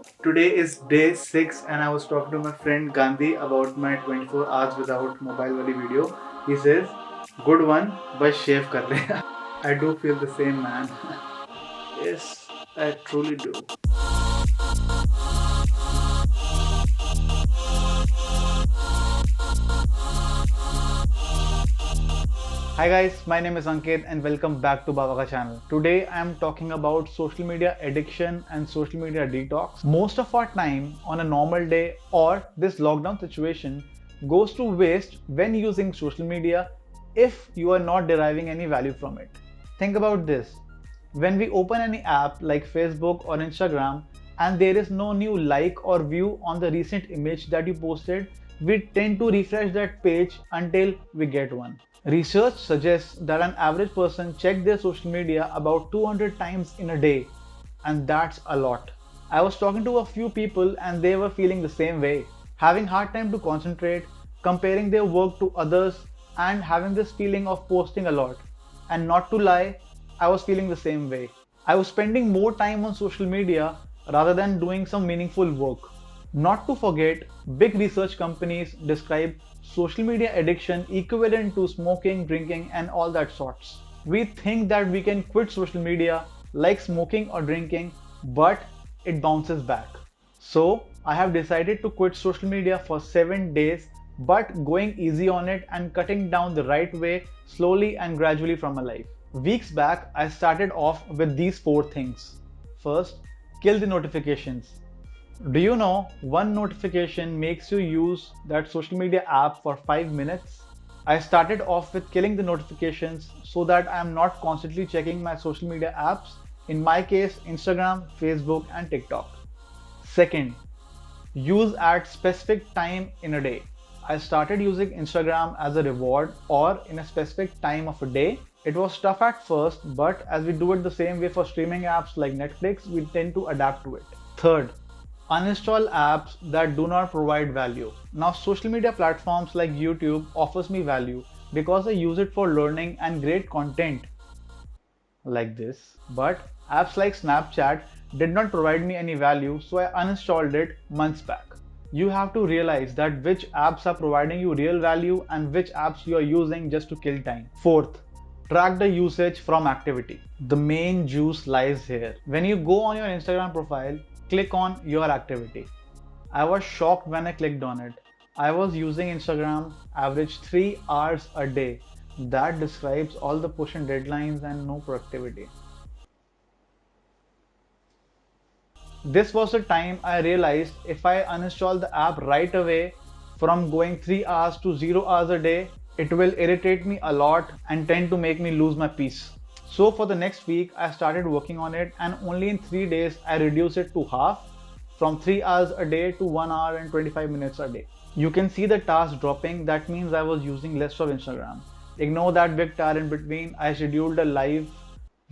Today is day 6 and I was talking to my friend Gandhi about my 24 hours without mobile wali video. He says, good one, but shave kar le. I do feel the same, man. Yes, I truly do. Hi guys, my name is Ankit and welcome back to Baba Ka channel. Today I am talking about social media addiction and social media detox. Most of our time on a normal day or this lockdown situation goes to waste when using social media if you are not deriving any value from it. Think about this. When we open any app like Facebook or Instagram and there is no new like or view on the recent image that you posted, we tend to refresh that page until we get one. Research suggests that an average person checks their social media about 200 times in a day, and that's a lot. I was talking to a few people and they were feeling the same way, having hard time to concentrate, comparing their work to others, and having this feeling of posting a lot. And not to lie, I was feeling the same way. I was spending more time on social media rather than doing some meaningful work. Not to forget, big research companies describe social media addiction equivalent to smoking, drinking, and all that sorts. We think that we can quit social media like smoking or drinking, but it bounces back. So, I have decided to quit social media for 7 days, but going easy on it and cutting down the right way, slowly and gradually from my life. Weeks back, I started off with these 4 things. First, kill the notifications. Do you know one notification makes you use that social media app for 5 minutes? I started off with killing the notifications so that I am not constantly checking my social media apps, in my case, Instagram, Facebook, and TikTok. Second, use at specific time in a day. I started using Instagram as a reward or in a specific time of a day. It was tough at first, but as we do it the same way for streaming apps like Netflix, we tend to adapt to it. Third, uninstall apps that do not provide value. Now social media platforms like YouTube offers me value because I use it for learning and great content like this. But apps like Snapchat did not provide me any value, so I uninstalled it months back. You have to realize that which apps are providing you real value and which apps you are using just to kill time. Fourth, track the usage from activity. The main juice lies here. When you go on your Instagram profile, click on your activity. I was shocked when I clicked on it. I was using Instagram average 3 hours a day. That describes all the push and deadlines and no productivity. This was the time I realized if I uninstall the app right away from going 3 hours to 0 hours a day, it will irritate me a lot and tend to make me lose my peace. So for the next week, I started working on it and only in 3 days, I reduced it to half from 3 hours a day to 1 hour and 25 minutes a day. You can see the task dropping. That means I was using less of Instagram. Ignore that big tar in between. I scheduled a live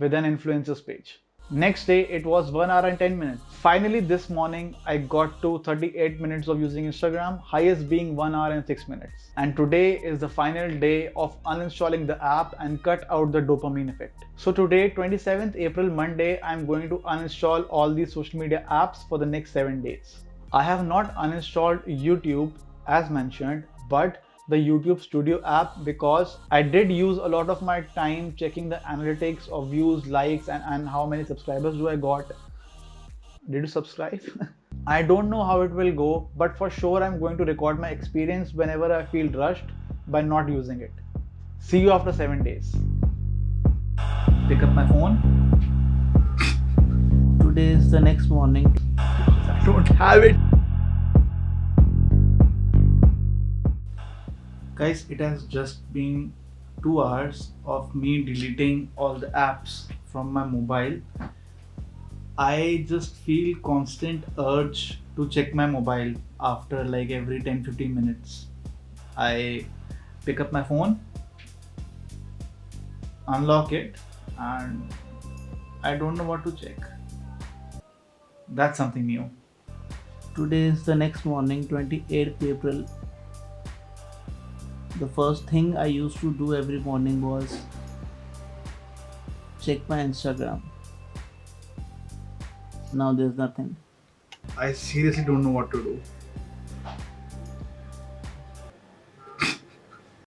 with an influencer's page. Next day it was 1 hour and 10 minutes. Finally this morning I got to 38 minutes of using Instagram, highest being 1 hour and 6 minutes. And today is the final day of uninstalling the app and cut out the dopamine effect. So today 27th April Monday I am going to uninstall all these social media apps for the next 7 days. I have not uninstalled YouTube as mentioned, but the YouTube Studio app because I did use a lot of my time checking the analytics of views, likes, and how many subscribers do I got. Did you subscribe? I don't know how it will go, but for sure I'm going to record my experience whenever I feel rushed by not using it. See you after 7 days. Pick up my phone. Today is the next morning. I don't have it. Guys, it has just been 2 hours of me deleting all the apps from my mobile. I just feel constant urge to check my mobile after like every 10-15 minutes. I pick up my phone, unlock it, and I don't know what to check. That's something new. Today is the next morning, 28th April. The first thing I used to do every morning was check my Instagram. Now there's nothing. I seriously don't know what to do.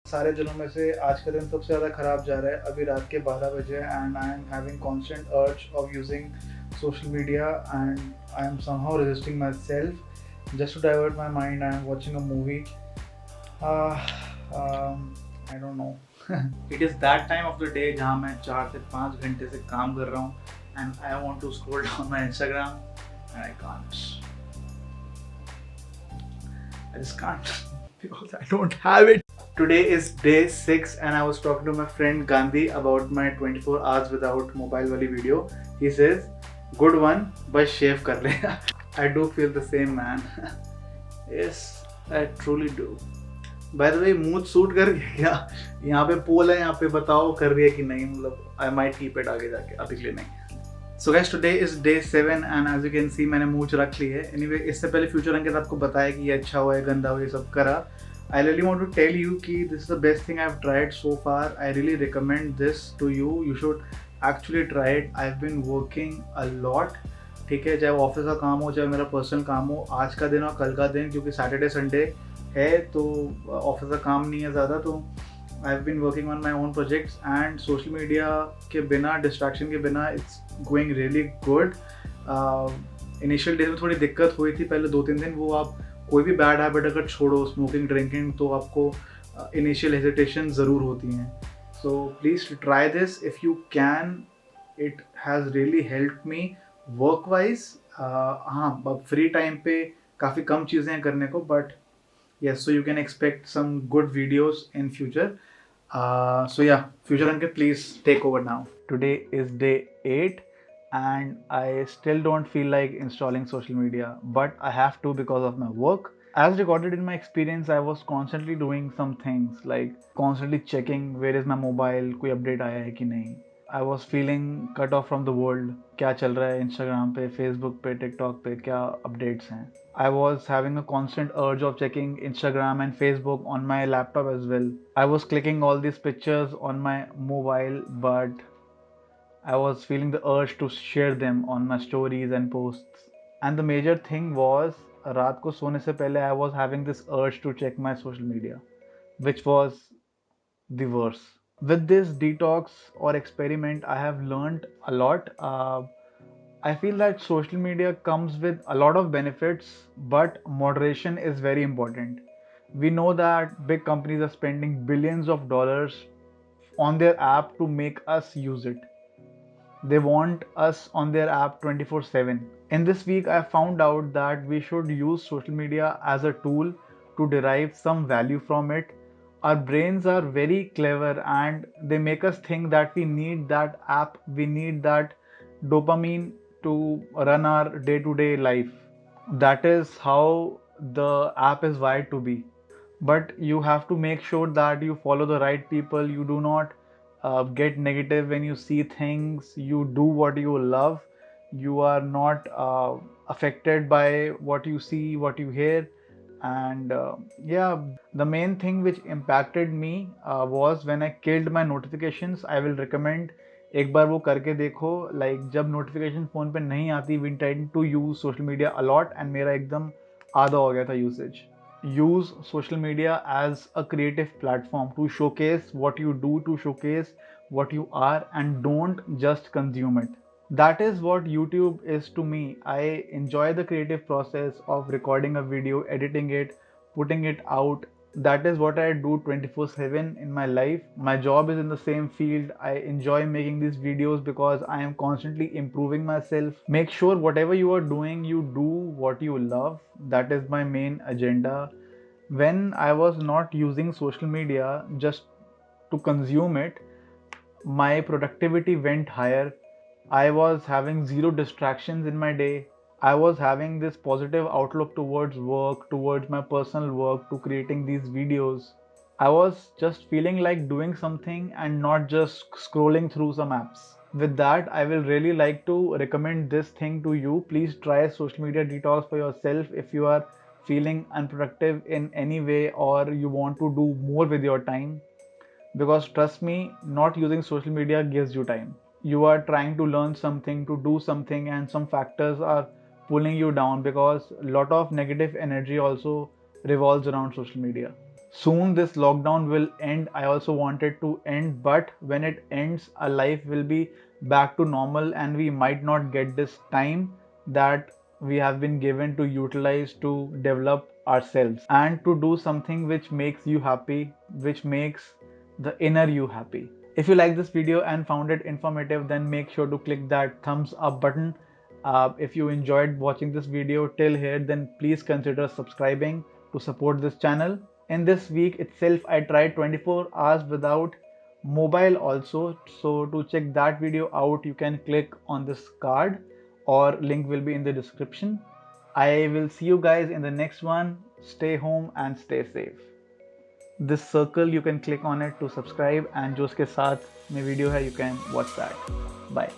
सारे दिनों में से आज का दिन सबसे ज़्यादा ख़राब जा रहा है. अभी रात के 12 बजे and I am having constant urge of using social media and I am somehow resisting myself. Just to divert my mind, I am watching a movie. I don't know. It is that time of the day जहाँ मैं 4 से 5 घंटे से काम कर रहा हूँ and I want to scroll down my Instagram and I can't. I just can't because I don't have it. Today is day 6 and I was talking to my friend Gandhi about my 24 hours without mobile wali video. He says, good one, but shave kar le. I do feel the same, man. Yes, I truly do. By the way, mood suit कर गया क्या? यहाँ पे पोल है, यहाँ पे बताओ कर रही है कि नहीं. मतलब I might keep it आगे जाके, अभी के लिए नहीं. So guys, today is day 7 and as you can see मैंने मूंछ रख ली है. Anyway, इससे पहले फ्यूचर अंकित आपको बताया कि ये अच्छा हुआ है, गंदा हुआ, ये सब करा. I really want to tell you कि this is the best thing I've tried so far. I really recommend this to you. You should actually try it. I've been working a lot. ठीक है, चाहे office का काम हो चाहे मेरा personal काम हो. आज का दिन और कल का दिन, क्योंकि सैटरडे संडे है तो ऑफिस का काम नहीं है ज़्यादा, तो I have been working on my own projects and social media के बिना, डिस्ट्रैक्शन के बिना, it's going really good. Initial days में थोड़ी दिक्कत हुई थी पहले 2-3 दिन. वो आप कोई भी बैड हैबिट अगर छोड़ो, स्मोकिंग ड्रिंकिंग, तो आपको इनिशियल हेजिटेशन ज़रूर होती हैं. So please try this if you can. It has really help me work wise. हाँ, फ्री टाइम पे काफ़ी कम चीज़ें हैं करने को, but yes, so you can expect some good videos in future. So yeah, future Ankit, please take over now. Today is day 8 and I still don't feel like installing social media, but I have to because of my work. As recorded in my experience, I was constantly doing some things like constantly checking where is my mobile, कोई update आया है कि नहीं. I was feeling cut off from the world. क्या चल रहा है Instagram पे, Facebook पे, TikTok पे, क्या updates हैं. I was having a constant urge of checking Instagram and Facebook on my laptop as well. I was clicking all these pictures on my mobile, but I was feeling the urge to share them on my stories and posts. And the major thing was, रात को सोने से पहले I was having this urge to check my social media, which was the worst. With this detox or experiment, I have learned a lot. I feel that social media comes with a lot of benefits, but moderation is very important. We know that big companies are spending billions of dollars on their app to make us use it. They want us on their app 24/7. In this week, I found out that we should use social media as a tool to derive some value from it. Our brains are very clever and they make us think that we need that app, we need that dopamine to run our day to day life. That is how the app is wired to be. But you have to make sure that you follow the right people. You do not get negative when you see things. You do what you love. You are not affected by what you see, what you hear. And yeah, the main thing which impacted me was when I killed my notifications. I will recommend एक बार वो करके देखो. Like जब notification phone पे नहीं आती, we tend to use social media a lot and मेरा एकदम आधा हो गया था usage. Use social media as a creative platform to showcase what you do, to showcase what you are, and don't just consume it. That is what YouTube is to me. I enjoy the creative process of recording a video, editing it, putting it out. That is what I do 24/7 in my life. My job is in the same field. I enjoy making these videos because I am constantly improving myself. Make sure whatever you are doing, you do what you love. That is my main agenda. When I was not using social media just to consume it, my productivity went higher. I was having zero distractions in my day. I was having this positive outlook towards work, towards my personal work, to creating these videos. I was just feeling like doing something and not just scrolling through some apps. With that, I will really like to recommend this thing to you. Please try social media detox for yourself if you are feeling unproductive in any way or you want to do more with your time. Because trust me, not using social media gives you time. You are trying to learn something, to do something, and some factors are pulling you down, because a lot of negative energy also revolves around social media. Soon this lockdown will end. I also want it to end, but when it ends, our life will be back to normal and we might not get this time that we have been given to utilize to develop ourselves and to do something which makes you happy, which makes the inner you happy. If you like this video and found it informative, then make sure to click that thumbs up button. If you enjoyed watching this video till here, then please consider subscribing to support this channel. In this week itself, I tried 24 hours without mobile also. So to check that video out, you can click on this card or link will be in the description. I will see you guys in the next one. Stay home and stay safe. This circle you can click on it to subscribe, and जो उसके साथ में video है you can watch that. Bye.